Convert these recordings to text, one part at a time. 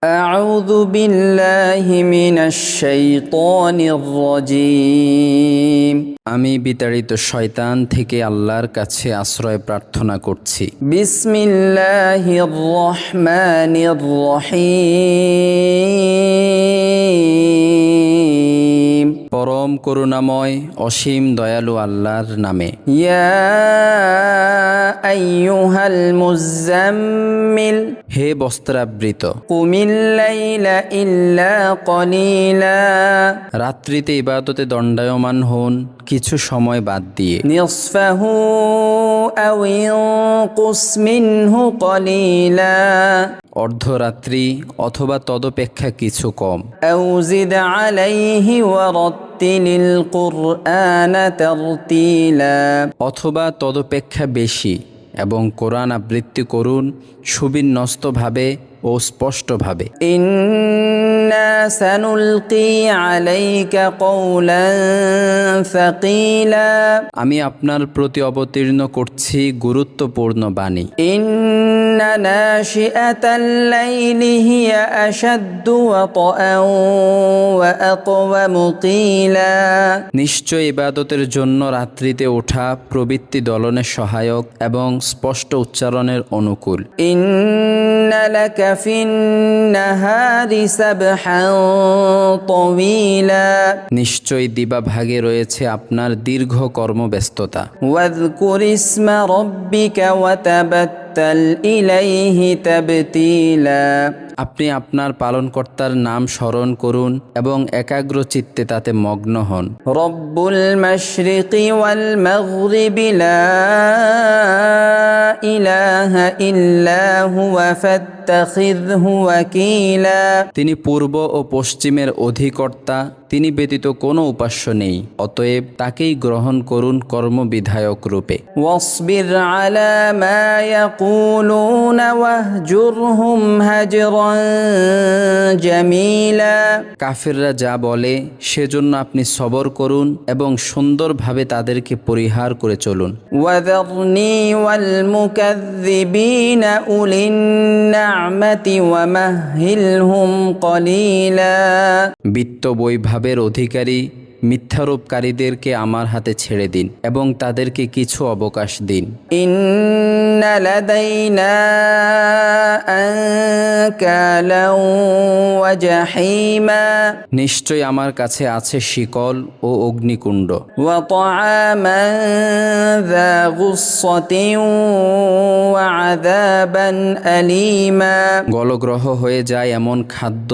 أعوذ بالله من الشيطان الرجيم আমি বিতাড়িত শয়তান থেকে আল্লাহর কাছে আশ্রয় প্রার্থনা করছি। বিসমিল্লাহির রহমানির রহিম পরম করুণাময় অসীম দয়ালু আল্লাহর নামে। ইয়া আইয়ুহাল মুযাম্মিল হে বস্ত্রাবৃত, কুমিল লাইলা ইল্লা কলিলা রাত্রিতে ইবাদতে দণ্ডায়মান হন কিছু সময় বাদ দিয়ে। নিসফাহু আও ইনকুস মিনহু কলিলা অর্ধরাত্রি অথবা তদপেক্ষা কিছু কম। আও জিদ আলাইহি ওয়া রাত্তিলিল কুরআনা তারতিলা অথবা তদপেক্ষা বেশি এবং কোরআন আবৃত্তি করুন সুবিন্যস্তভাবে ও স্পষ্টভাবে। ইন্না সানুলকি আলাইকা কওলান সাকিলা আমি আপনার প্রতি অবতীর্ণ করছি গুরুত্বপূর্ণ বাণী। ইন্না নাশিআতাল লাইলি হিয়া আশাদ্দু ওয়াতআন ওয়া আকওয়ামু কিলা নিশ্চয় ইবাদতের জন্য রাত্রিতে ওঠা প্রবৃত্তি দলনের সহায়ক এবং স্পষ্ট উচ্চারণের অনুকূল। ইন্না লাকা ফিন নাহারি সাবহান তাওয়িলা নিশ্চয় দিবাভাগে রয়েছে আপনার দীর্ঘ কর্মব্যস্ততা। ওয়াযকুর ইসমা রাব্বিকা ওয়া তাবাত্তাল ইলাইহি তাবতীলা আপনি আপনার পালনকর্তার নাম স্মরণ করুন এবং একাগ্র চিত্তে তাতে মগ্ন হন। রব্বুল মাশরিকি ওয়াল মাগরিবি লা ইলাহা ইল্লা হুয়া ফাত্তাখিযহু ওয়াকিলা তিনি পূর্ব ও পশ্চিমের অধিকর্তা, তিনি ব্যতীত কোনো উপাস্য নেই, অতএব তাকেই গ্রহণ করুন কর্মবিধায়ক রূপে। ওয়াসবির আলা মা ইয়াকুলুনা ওয়াহজুরহুম হাজরান জামিলা কাফিররা যা বলে সেজন্য আপনি সবর করুন এবং সুন্দরভাবে তাদেরকে পরিহার করে চলুন। ওয়াযারনি ওয়াল মুকাযযিবিনা উলিন নি'মাতি ওয়া মাহহিলহুম কলিলা বিত্ত বৈভবের অধিকারী মিথ্যারোপকারীদেরকে আমার হাতে ছেড়ে দিন এবং তাদেরকে কিছু অবকাশ দিন। ইন্না লাদাইনা আনকালাও ওয়া জাহিমা নিশ্চয় আমার কাছে আছে শিকল ও অগ্নিকুণ্ড। ওয়া তাআমান যা গুসসাতিন ওয়া আযাবান আলীমা গলগ্রহ হয়ে যায় এমন খাদ্য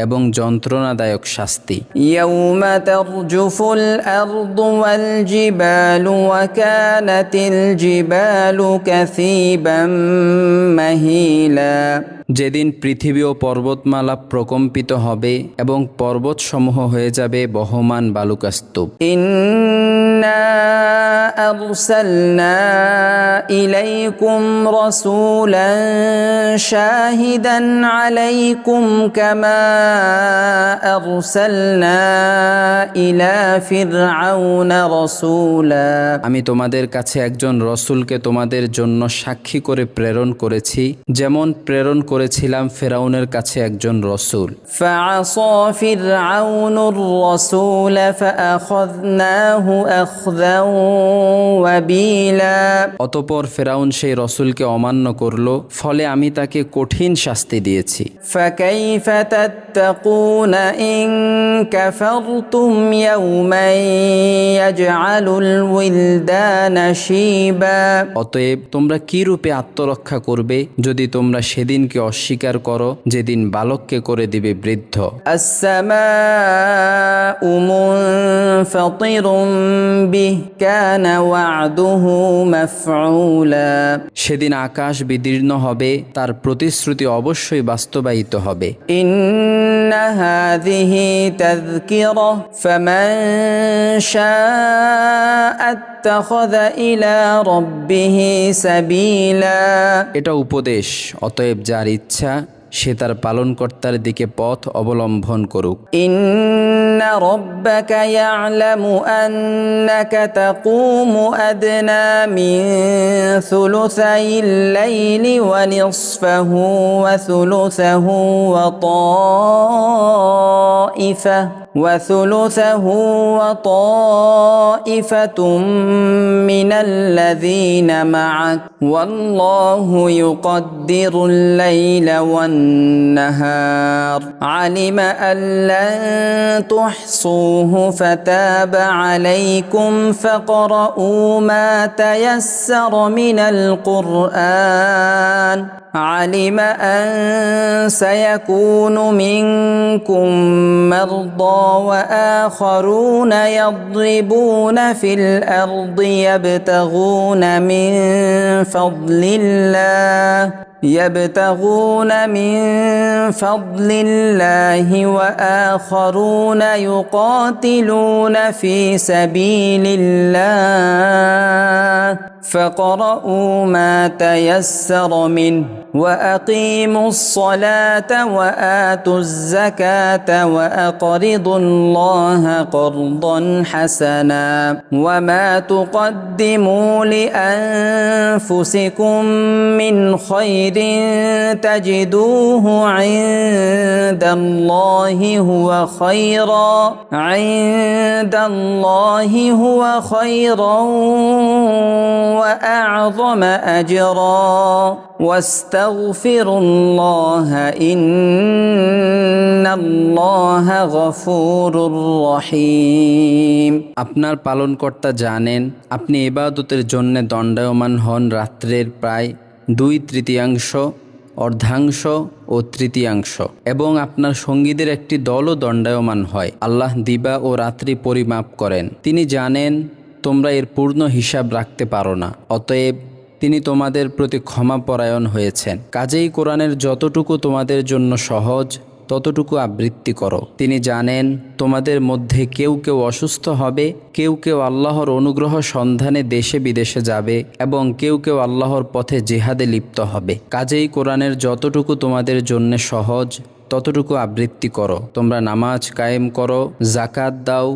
এবং যন্ত্রণাদায়ক শাস্তি। ইয়াউমা তারজুফুল আরদু ওয়াল জিবালু ওয়া কানাতিল জিবালু কাসীবাম মাহিলা যেদিন পৃথিবী ও পর্বতমালা প্রকম্পিত হবে এবং পর্বতসমূহ হয়ে যাবে বহমান বালুকাস্তূপ। ইন্না আরসালনা ইলাইকুম রাসূলান শাহিদান আলাইকুম কামা আরসালনা ইলা ফিরআউনা রাসূলা আমি তোমাদের কাছে একজন রসূলকে তোমাদের জন্য সাক্ষী করে প্রেরণ করেছি, যেমন প্রেরণ করেছিলাম ফেরাউনের কাছে একজন রসূল। ফাআসা ফিরআউনুর রাসূল ফাআখাযনাহু আখযান ওয়াবিলা অতঃপর ফেরাউন সেই রসূলকে অমান্য করল, ফলে আমি তাকে কঠিন শাস্তি দিয়েছি। ফাকাইফা তাত্তাকুনা ইন কাফারতুম ইয়াওমান ইয়াজআলুল উইলদানা শিবা অতএব তোমরা কি রূপে আত্মরক্ষা করবে যদি তোমরা সেদিনকে অস্বীকার করো যেদিন বালককে করে দিবে বৃদ্ধ। আসসামাউ মুনফাতিরুম বিহি কানা ওয়া'দুহু মাফউলা সেদিন আকাশ বিদীর্ণ হবে, তার প্রতিশ্রুতি অবশ্যই বাস্তবায়িত হবে। ইন্না হাযিহি তাযকিরা ফামান শাআ ইত্তাখাযা ইলা রাব্বিহি সাবিলা এটা উপদেশ, অতএব যার ইচ্ছা সে তার পালনকর্তার দিকে পথ অবলম্বন করুক। ইন্না রাব্বাকা ইয়া'লামু আন্নাকা তাকুমু আদনা মিন সুলুসাইল লাইলি ওয়া নিসফাহু ওয়া সুলুসাহু وثلثه وطائفة من الذين معك والله يقدر الليل والنهار علم أن لن تحصوه فتاب عليكم فاقرؤوا ما تيسر من القرآن علم أن سيكون منكم مرضى وآخرون يضربون في الأرض يبتغون من فضل الله وآخرون يقاتلون في سبيل الله فاقرؤوا ما تيسر منه وأقيموا الصلاة وآتوا الزكاة وأقرضوا الله قرضا حسنا وما تقدموا لأنفسكم من خير تجدوه عند الله هو خيرا وأعظم أجرا واستغفروا الله إن الله غفور رحيم। আপনার পালনকর্তা জানেন আপনি ইবাদতের জন্য দণ্ডায়মান হন রাত্রের প্রায় 2/3, অর্ধাংশ ও তৃতীয়াংশ, এবং আপনার সঙ্গীদের একটি দলও দণ্ডায়মান হয়। আল্লাহ দিবা ও রাত্রি পরিমাপ করেন। তিনি জানেন তোমরা এর পূর্ণ হিসাব রাখতে পারো না, অতএব তিনি তোমাদের প্রতি ক্ষমাপরায়ণ হয়েছেন। কাজেই কোরআনের যতটুকু তোমাদের জন্য সহজ ততটুকু আবৃত্তি করো। তিনি জানেন তোমাদের মধ্যে কেউ কেউ অসুস্থ হবে, কেউ কেউ আল্লাহর অনুগ্রহ সন্ধানে দেশে বিদেশে যাবে, এবং কেউ কেউ আল্লাহর পথে জিহাদে লিপ্ত হবে। কাজেই কোরআনের যতটুকু তোমাদের জন্য সহজ ততটুকু আবৃত্তি করো। তোমরা নামাজ কায়েম করো, জাকাত দাও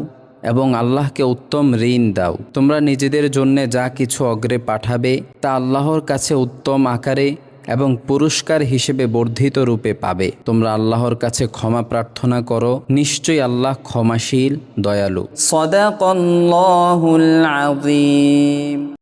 এবং আল্লাহকে উত্তম ঋণ দাও। তোমরা নিজেদের জন্য যা কিছু অগ্রে পাঠাবে তা আল্লাহর কাছে উত্তম আকারে এবং পুরস্কার হিসেবে বর্ধিত রূপে পাবে। তোমরা আল্লাহর কাছে ক্ষমা প্রার্থনা করো, নিশ্চয়ই আল্লাহ ক্ষমাশীল দয়ালু। সাদাকাল্লাহুল আযীম।